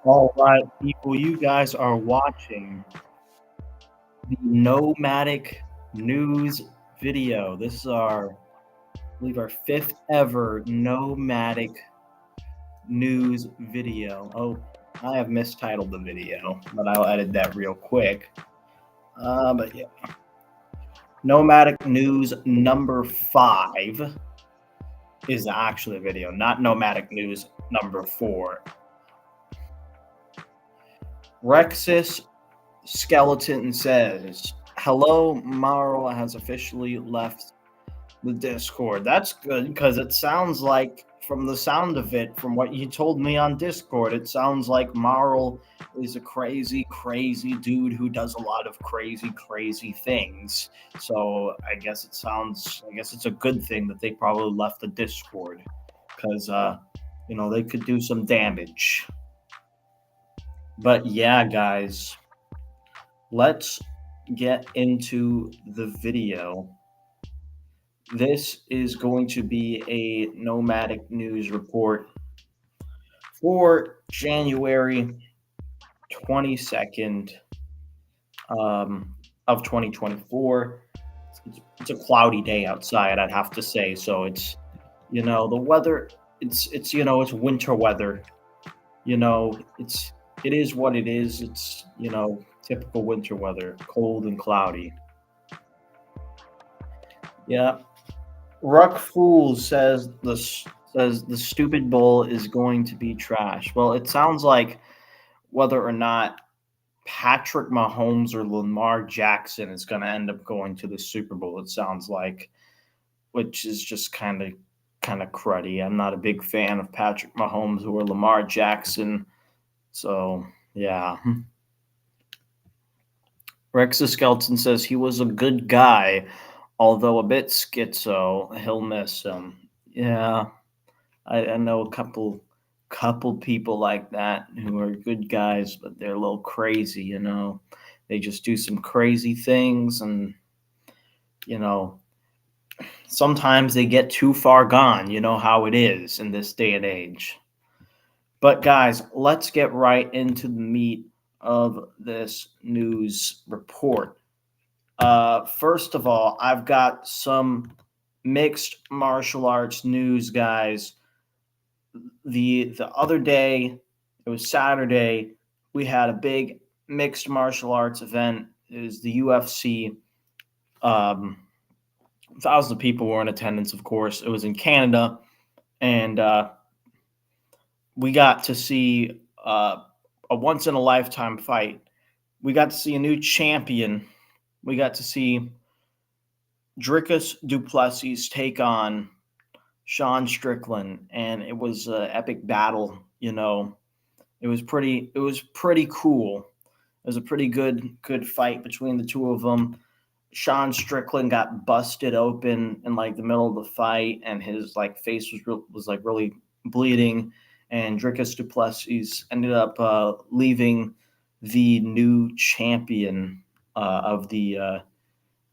All right, people, you guys are watching the Nomadic News video. This is I believe, our fifth ever Nomadic News video. Oh, I have mistitled the video, but I'll edit that real quick. But yeah, Nomadic News number 5 is actually a video, not Nomadic News number 4. Rexus Skeleton says, "Hello, Maro has officially left the Discord." That's good because it sounds like, from the sound of it, from what you told me on Discord, it sounds like Marl is a crazy, crazy dude who does a lot of crazy, crazy things. So I guess it's a good thing that they probably left the Discord because, they could do some damage. But yeah, guys, let's get into the video. This is going to be a nomadic news report for January 22nd of 2024. It's a cloudy day outside, I'd have to say. So the weather, it's winter weather. It is what it is. It's, typical winter weather, cold and cloudy. Yeah. Ruck Fool says the stupid bowl is going to be trash. Well, it sounds like whether or not Patrick Mahomes or Lamar Jackson is going to end up going to the Super Bowl, it sounds like, which is just kind of cruddy. I'm not a big fan of Patrick Mahomes or Lamar Jackson, so yeah. Rexa Skelton says he was a good guy, although a bit schizo. He'll miss him. Yeah, I know a couple people like that who are good guys, but they're a little crazy. They just do some crazy things, and you know sometimes they get too far gone. You know how it is in this day and age. But guys, let's get right into the meat of this news report. First of all, I've got some mixed martial arts news, guys. The other day, it was Saturday, we had a big mixed martial arts event. It was the UFC. Thousands of people were in attendance, of course. It was in Canada, and we got to see a once in a lifetime fight. We got to see a new champion. We got to see Dricus Duplessis take on Sean Strickland, and it was an epic battle. It was pretty cool. It was a pretty good fight between the two of them. Sean Strickland got busted open in like the middle of the fight, and his like face was like really bleeding. And Dricus Duplessis ended up leaving the new champion of the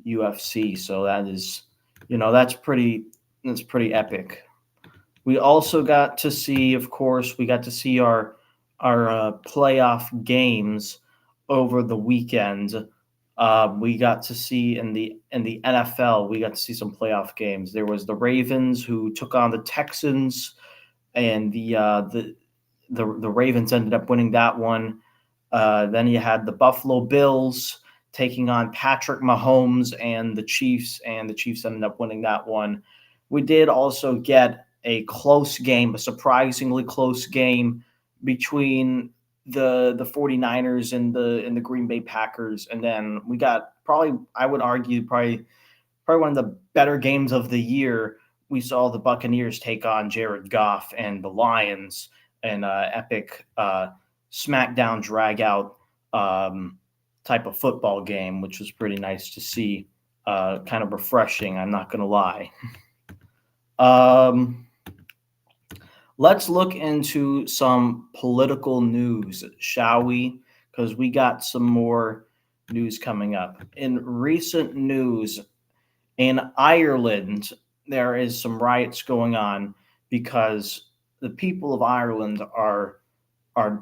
UFC. So that's pretty epic. We also got to see, of course, our playoff games over the weekend. We got to see in the NFL, we got to see some playoff games. There was the Ravens who took on the Texans, and the Ravens ended up winning that one. Then you had the Buffalo Bills taking on Patrick Mahomes and the Chiefs ended up winning that one. We did also get a close game, a surprisingly close game between the 49ers and the Green Bay Packers. And then we got, probably, I would argue, probably one of the better games of the year. We saw the Buccaneers take on Jared Goff and the Lions, an epic smackdown drag out type of football game, which was pretty nice to see. Kind of refreshing, I'm not going to lie. Let's look into some political news, shall we? Because we got some more news coming up. In recent news, in Ireland, there is some riots going on because the people of Ireland are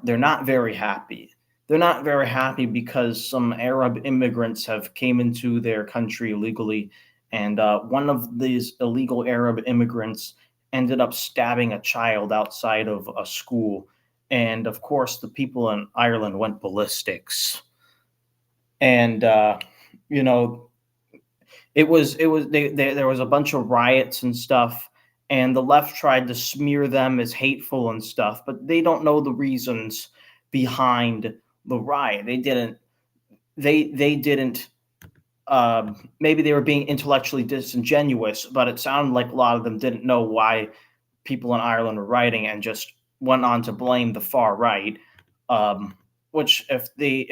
they're not very happy. They're not very happy because some Arab immigrants have came into their country illegally, and one of these illegal Arab immigrants ended up stabbing a child outside of a school, and of course the people in Ireland went ballistics, and you know there was a bunch of riots and stuff, and the left tried to smear them as hateful and stuff, but they don't know the reasons behind the riot. They didn't maybe they were being intellectually disingenuous, but it sounded like a lot of them didn't know why people in Ireland were rioting and just went on to blame the far right, which if they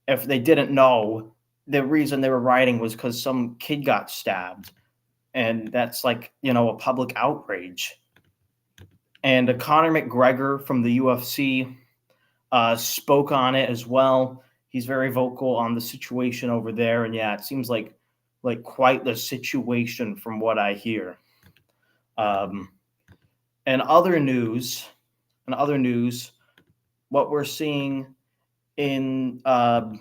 didn't know, the reason they were rioting was because some kid got stabbed, and that's like a public outrage. And Conor McGregor from the UFC spoke on it as well. He's very vocal on the situation over there, and yeah, it seems like quite the situation from what I hear. Um, and other news, what we're seeing in on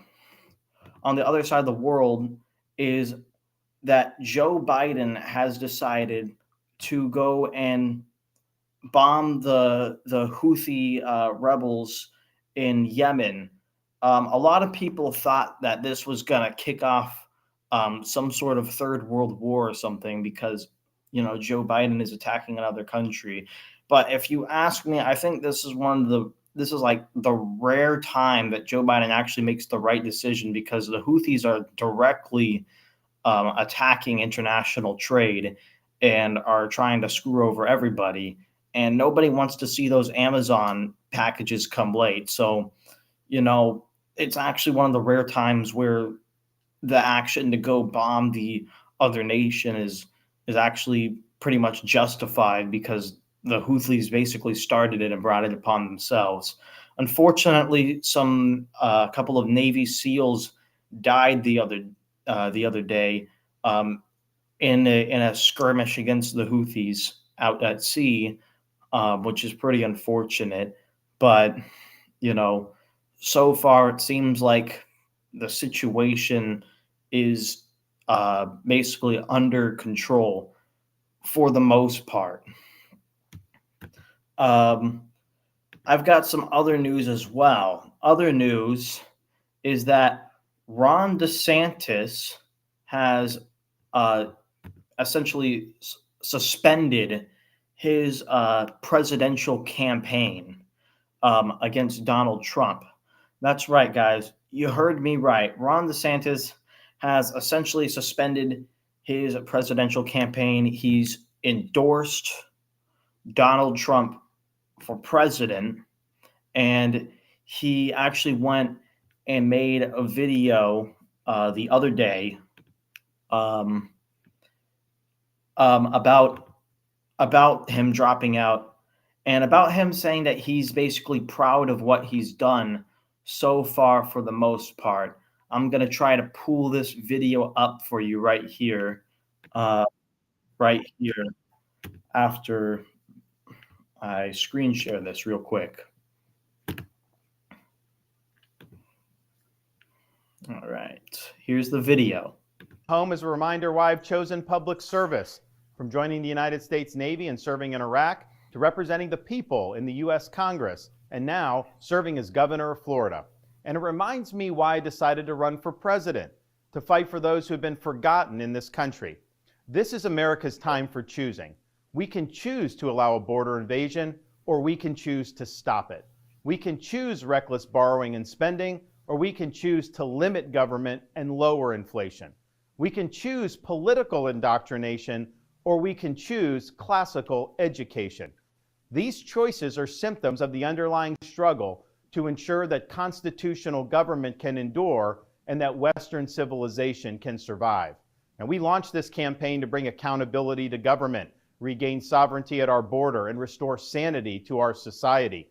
the other side of the world is that Joe Biden has decided to go and bomb the Houthi rebels in Yemen. A lot of people thought that this was going to kick off some sort of third world war or something because Joe Biden is attacking another country. But if you ask me, I think this is like the rare time that Joe Biden actually makes the right decision, because the Houthis are directly attacking international trade and are trying to screw over everybody. And nobody wants to see those Amazon packages come late. So, it's actually one of the rare times where the action to go bomb the other nation is actually pretty much justified, because the Houthis basically started it and brought it upon themselves. Unfortunately, a couple of Navy SEALs died the other day in a skirmish against the Houthis out at sea, which is pretty unfortunate. But so far it seems like the situation is basically under control for the most part. I've got some other news as well. Other news is that Ron DeSantis has essentially suspended his presidential campaign against Donald Trump. That's right, guys. You heard me right. Ron DeSantis has essentially suspended his presidential campaign. He's endorsed Donald Trump for president, and he actually went and made a video the other day about him dropping out, and about him saying that he's basically proud of what he's done so far for the most part. I'm going to try to pull this video up for you right here, after I screen share this real quick. All right, here's the video. Home is a reminder why I've chosen public service, from joining the United States Navy and serving in Iraq to representing the people in the U.S. Congress, and now serving as governor of Florida. And it reminds me why I decided to run for president, to fight for those who have been forgotten in this country. This is America's time for choosing. We can choose to allow a border invasion, or we can choose to stop it. We can choose reckless borrowing and spending, or we can choose to limit government and lower inflation. We can choose political indoctrination, or we can choose classical education. These choices are symptoms of the underlying struggle to ensure that constitutional government can endure and that Western civilization can survive. And we launched this campaign to bring accountability to government, regain sovereignty at our border, and restore sanity to our society.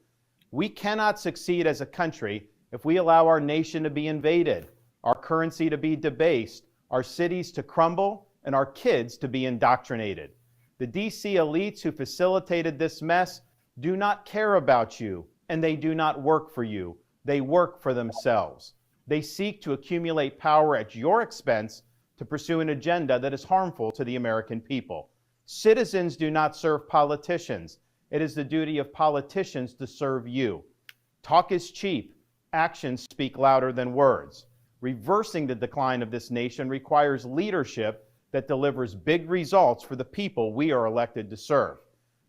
We cannot succeed as a country if we allow our nation to be invaded, our currency to be debased, our cities to crumble, and our kids to be indoctrinated. The DC elites who facilitated this mess do not care about you and they do not work for you. They work for themselves. They seek to accumulate power at your expense to pursue an agenda that is harmful to the American people. Citizens do not serve politicians. It is the duty of politicians to serve you. Talk is cheap. Actions speak louder than words. Reversing the decline of this nation requires leadership that delivers big results for the people we are elected to serve.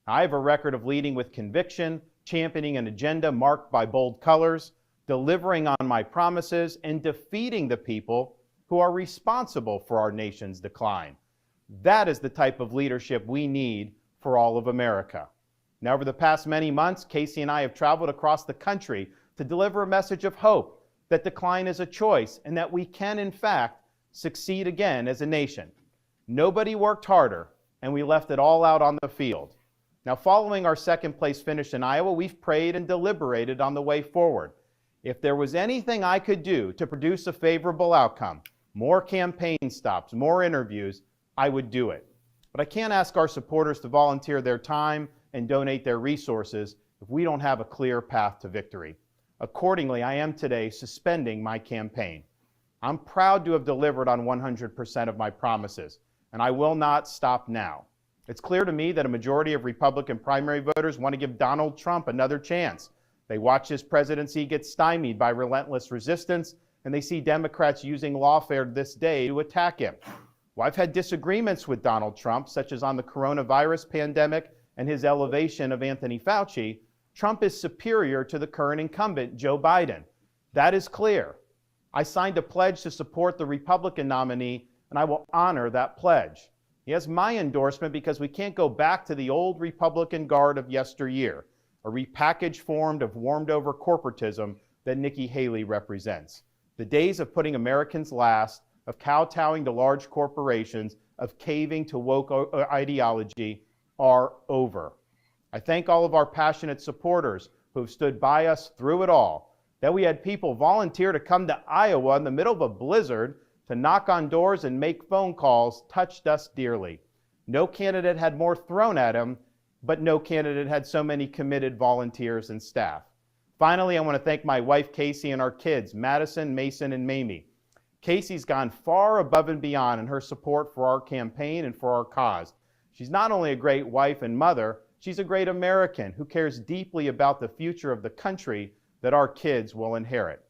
I have a record of leading with conviction, championing an agenda marked by bold colors, delivering on my promises, and defeating the people who are responsible for our nation's decline. That is the type of leadership we need for all of America. Now, over the past many months, Casey and I have traveled across the country to deliver a message of hope that decline is a choice and that we can, in fact, succeed again as a nation. Nobody worked harder, and we left it all out on the field. Now, following our second place finish in Iowa, we've prayed and deliberated on the way forward. If there was anything I could do to produce a favorable outcome, more campaign stops, more interviews, I would do it. But I can't ask our supporters to volunteer their time and donate their resources if we don't have a clear path to victory. Accordingly, I am today suspending my campaign. I'm proud to have delivered on 100% of my promises, and I will not stop now. It's clear to me that a majority of Republican primary voters want to give Donald Trump another chance. They watch his presidency get stymied by relentless resistance, and they see Democrats using lawfare this day to attack him. Well, I've had disagreements with Donald Trump, such as on the coronavirus pandemic and his elevation of Anthony Fauci. Trump is superior to the current incumbent, Joe Biden. That is clear. I signed a pledge to support the Republican nominee, and I will honor that pledge. He has my endorsement because we can't go back to the old Republican guard of yesteryear, a repackaged form of warmed-over corporatism that Nikki Haley represents. The days of putting Americans last, of kowtowing to large corporations, of caving to woke ideology are over. I thank all of our passionate supporters who have stood by us through it all. That we had people volunteer to come to Iowa in the middle of a blizzard to knock on doors and make phone calls touched us dearly. No candidate had more thrown at him, but no candidate had so many committed volunteers and staff. Finally, I want to thank my wife, Casey, and our kids, Madison, Mason, and Mamie. Casey's gone far above and beyond in her support for our campaign and for our cause. She's not only a great wife and mother, she's a great American who cares deeply about the future of the country that our kids will inherit.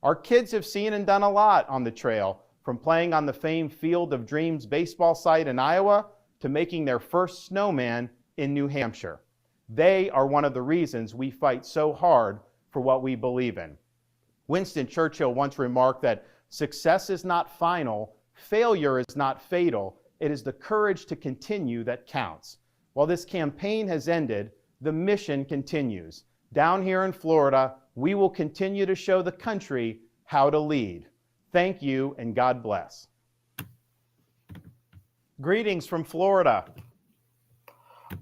Our kids have seen and done a lot on the trail, from playing on the famed Field of Dreams baseball site in Iowa to making their first snowman in New Hampshire. They are one of the reasons we fight so hard for what we believe in. Winston Churchill once remarked that success is not final, failure is not fatal, it is the courage to continue that counts. While this campaign has ended, the mission continues. Down here in Florida, we will continue to show the country how to lead. Thank you, and God bless. Greetings from Florida.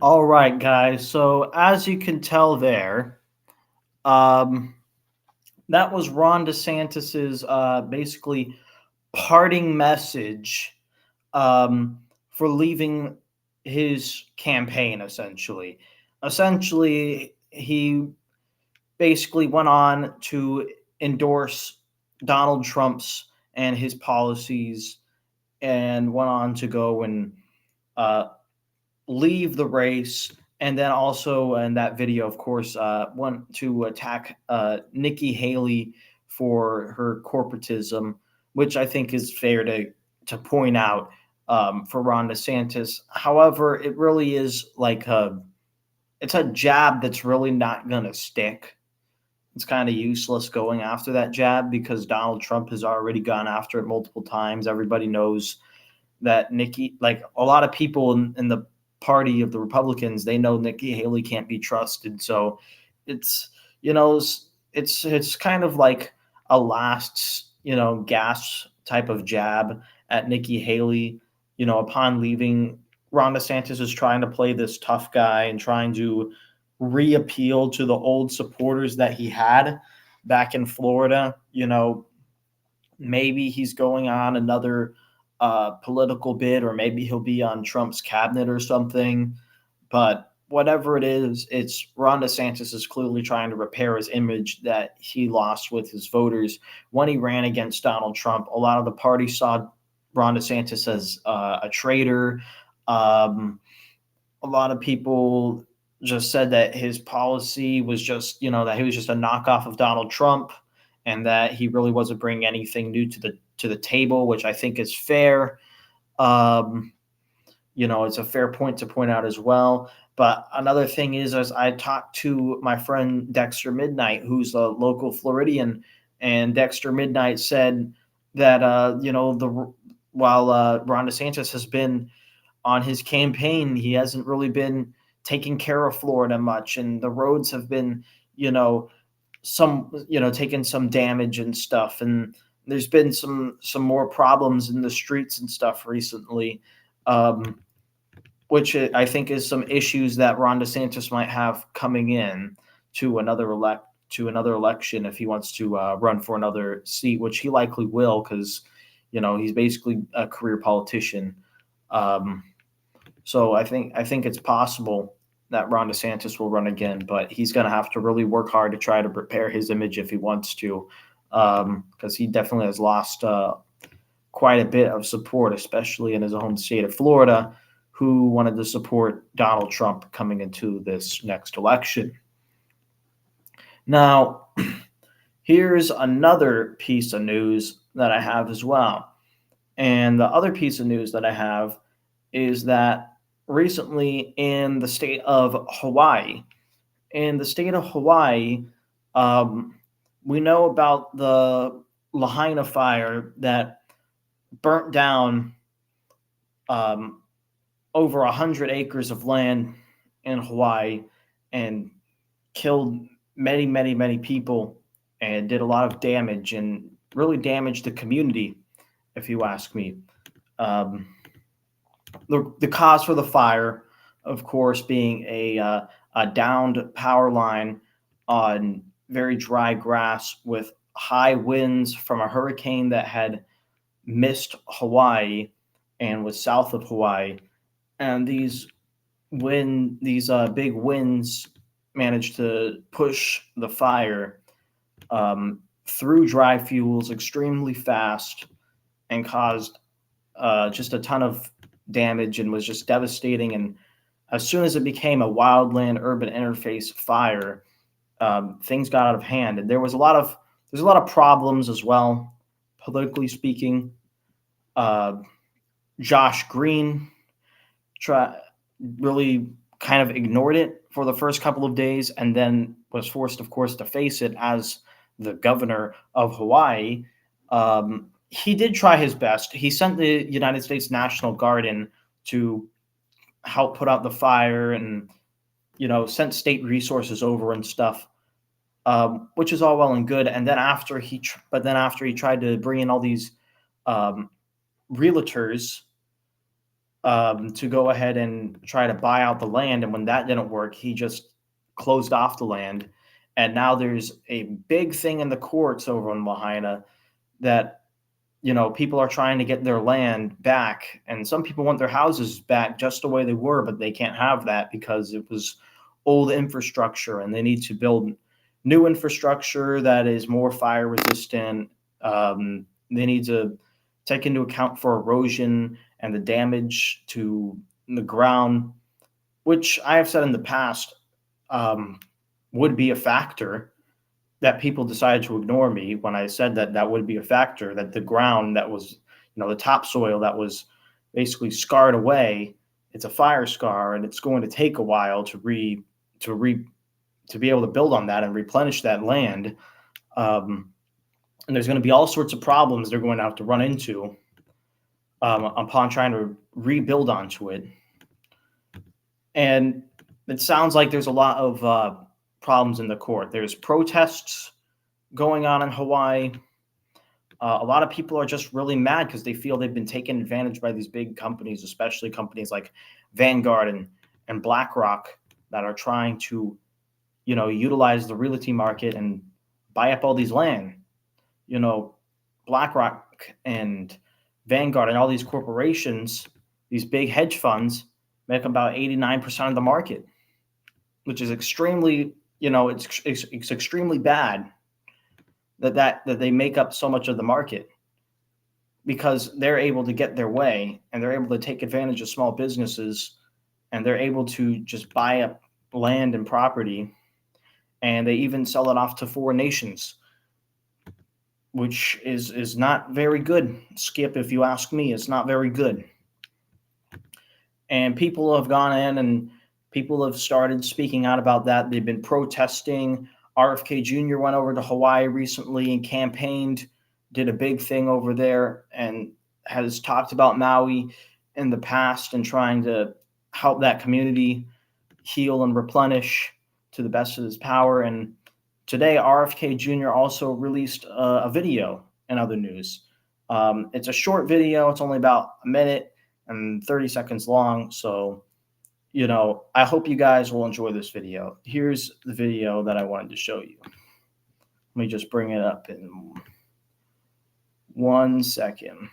All right, guys. So as you can tell there, that was Ron DeSantis's basically parting message for leaving his campaign, essentially. Essentially, he basically went on to endorse Donald Trump's and his policies and went on to go and leave the race. And then also in that video, of course, went to attack Nikki Haley for her corporatism, which I think is fair to point out for Ron DeSantis. However, it really is like it's a jab that's really not going to stick. It's kind of useless going after that jab because Donald Trump has already gone after it multiple times. Everybody knows that Nikki, like a lot of people in the party of the Republicans, they know Nikki Haley can't be trusted. So it's, it's kind of like a last, gas type of jab at Nikki Haley, upon leaving. Ron DeSantis is trying to play this tough guy and trying to reappeal to the old supporters that he had back in Florida. Maybe he's going on another political bid, or maybe he'll be on Trump's cabinet or something. But whatever it is, it's Ron DeSantis is clearly trying to repair his image that he lost with his voters when he ran against Donald Trump. A lot of the party saw Ron DeSantis as a traitor. Um, a lot of people just said that his policy was just, that he was just a knockoff of Donald Trump, and that he really wasn't bringing anything new to the table, which I think is fair. Um, it's a fair point to point out as well. But another thing is, as I talked to my friend Dexter Midnight, who's a local Floridian, and Dexter Midnight said that while Ron DeSantis has been on his campaign, he hasn't really been taking care of Florida much, and the roads have been, taking some damage and stuff, and there's been some more problems in the streets and stuff recently, which I think is some issues that Ron DeSantis might have coming in to another election if he wants to run for another seat, which he likely will, because he's basically a career politician. So I think it's possible that Ron DeSantis will run again, but he's going to have to really work hard to try to repair his image if he wants to, because he definitely has lost quite a bit of support, especially in his home state of Florida, who wanted to support Donald Trump coming into this next election. Now, here's another piece of news that I have as well. And the other piece of news that I have is that recently in the state of Hawaii, we know about the Lahaina fire that burnt down over 100 acres of land in Hawaii and killed many, many, many people and did a lot of damage and really damaged the community, if you ask me. The cause for the fire, of course, being a downed power line on very dry grass with high winds from a hurricane that had missed Hawaii and was south of Hawaii. And these big winds managed to push the fire through dry fuels extremely fast and caused just a ton of damage and was just devastating. And as soon as it became a wildland urban interface fire, things got out of hand, and there's a lot of problems as well, politically speaking. Josh Green really kind of ignored it for the first couple of days, and then was forced, of course, to face it as the governor of Hawaii. He did try his best. He sent the United States National Guard in to help put out the fire, and sent state resources over and stuff, which is all well and good. And then after he tried to bring in all these realtors to go ahead and try to buy out the land, and when that didn't work, he just closed off the land. And now there's a big thing in the courts over in Lahaina that people are trying to get their land back, and some people want their houses back just the way they were, but they can't have that because it was old infrastructure, and they need to build new infrastructure that is more fire resistant. They need to take into account for erosion and the damage to the ground, which I have said in the past would be a factor that people decided to ignore me when I said that would be a factor, that the ground that was, the topsoil that was basically scarred away, it's a fire scar, and it's going to take a while to be able to build on that and replenish that land. And there's going to be all sorts of problems they're going to have to run into upon trying to rebuild onto it. And it sounds like there's a lot of problems in the court. There's protests going on in Hawaii. A lot of people are just really mad because they feel they've been taken advantage by these big companies, especially companies like Vanguard and BlackRock, that are trying to, utilize the realty market and buy up all these land. BlackRock and Vanguard and all these corporations, these big hedge funds, make about 89% of the market. which is extremely, it's extremely bad that they make up so much of the market, because they're able to get their way and they're able to take advantage of small businesses, and they're able to just buy up land and property, and they even sell it off to foreign nations, which is not very good, Skip. If you ask me, it's not very good. And people have gone in and people have started speaking out about that. They've been protesting. RFK Jr. went over to Hawaii recently and campaigned, did a big thing over there, and has talked about Maui in the past and trying to help that community heal and replenish to the best of his power. And today, RFK Jr. also released a video in other news. It's a short video. It's only about a minute and 30 seconds long. So, I hope you guys will enjoy this video. Here's the video that I wanted to show you. Let me just bring it up in 1 second.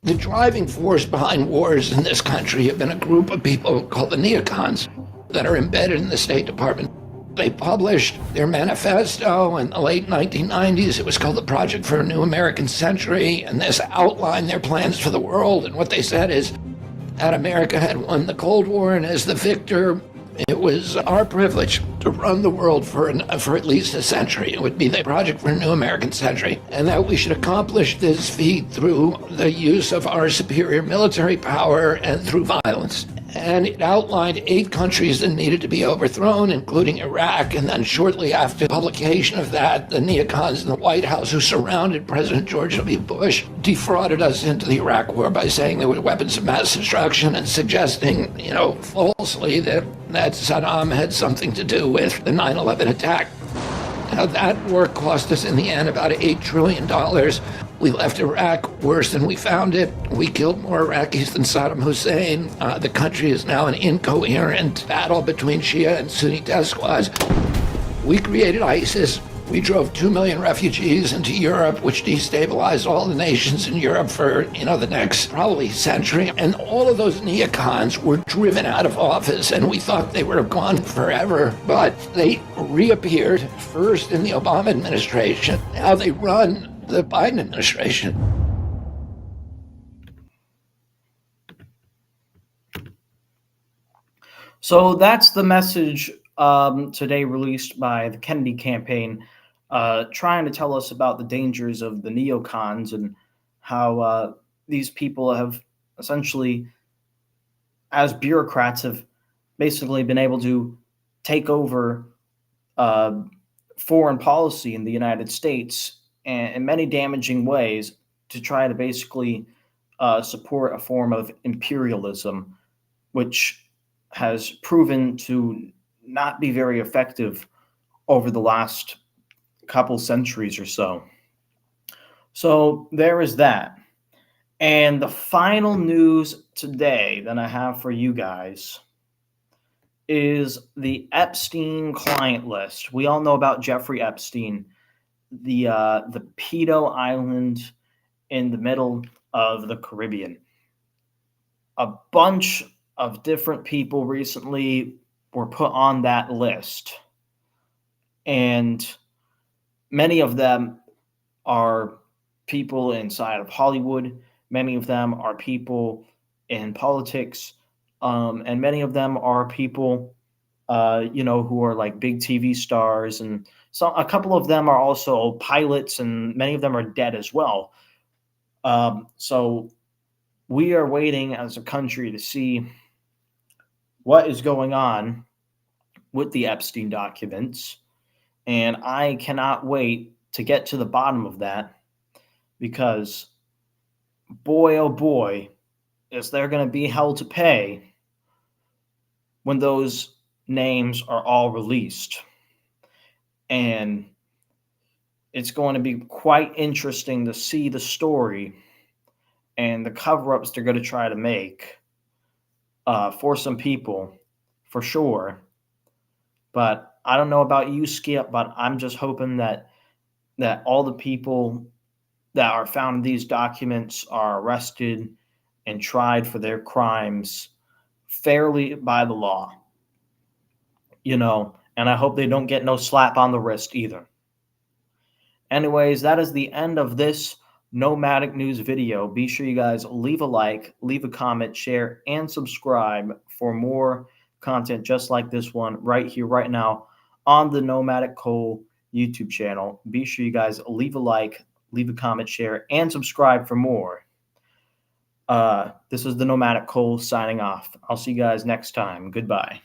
The driving force behind wars in this country have been a group of people called the neocons that are embedded in the State Department. They published their manifesto in the late 1990s. It was called the Project for a New American Century, and this outlined their plans for the world. And what they said is that America had won the Cold War, and as the victor, it was our privilege to run the world for at least a century. It would be the Project for a New American Century, and that we should accomplish this feat through the use of our superior military power and through violence. And it outlined 8 countries that needed to be overthrown, including Iraq. And then shortly after publication of that, the neocons in the White House, who surrounded President George W. Bush, defrauded us into the Iraq War by saying there were weapons of mass destruction and suggesting, falsely that Saddam had something to do with the 9/11 attack. Now, that war cost us in the end about $8 trillion. We left Iraq worse than we found it. We killed more Iraqis than Saddam Hussein. The country is now an incoherent battle between Shia and Sunni death squads. We created ISIS. We drove 2 million refugees into Europe, which destabilized all the nations in Europe for, the next probably century. And all of those neocons were driven out of office, and we thought they were gone forever. But they reappeared first in the Obama administration. Now they run the Biden administration. So that's the message today released by the Kennedy campaign, trying to tell us about the dangers of the neocons and how these people have essentially, as bureaucrats, have basically been able to take over foreign policy in the United States in many damaging ways to try to basically support a form of imperialism, which has proven to not be very effective over the last couple centuries or so. So there is that. And the final news today that I have for you guys is the Epstein client list. We all know about Jeffrey Epstein, the pedo island in the middle of the Caribbean. A bunch of different people recently were put on that list, and many of them are people inside of Hollywood. Many of them are people in politics, and many of them are people, who are like big TV stars, and so a couple of them are also pilots, and many of them are dead as well. So we are waiting as a country to see what is going on with the Epstein documents, and I cannot wait to get to the bottom of that, because boy, oh boy, is there going to be hell to pay when those names are all released. And it's going to be quite interesting to see the story and the cover-ups they're going to try to make for some people, for sure. But I don't know about you, Skip, but I'm just hoping that all the people that are found in these documents are arrested and tried for their crimes fairly by the law. And I hope they don't get no slap on the wrist either. Anyways, that is the end of this Nomadic News video. Be sure you guys leave a like, leave a comment, share, and subscribe for more content just like this one right here, right now on the Nomadic Cole YouTube channel. Be sure you guys leave a like, leave a comment, share, and subscribe for more. This is the Nomadic Cole signing off. I'll see you guys next time. Goodbye.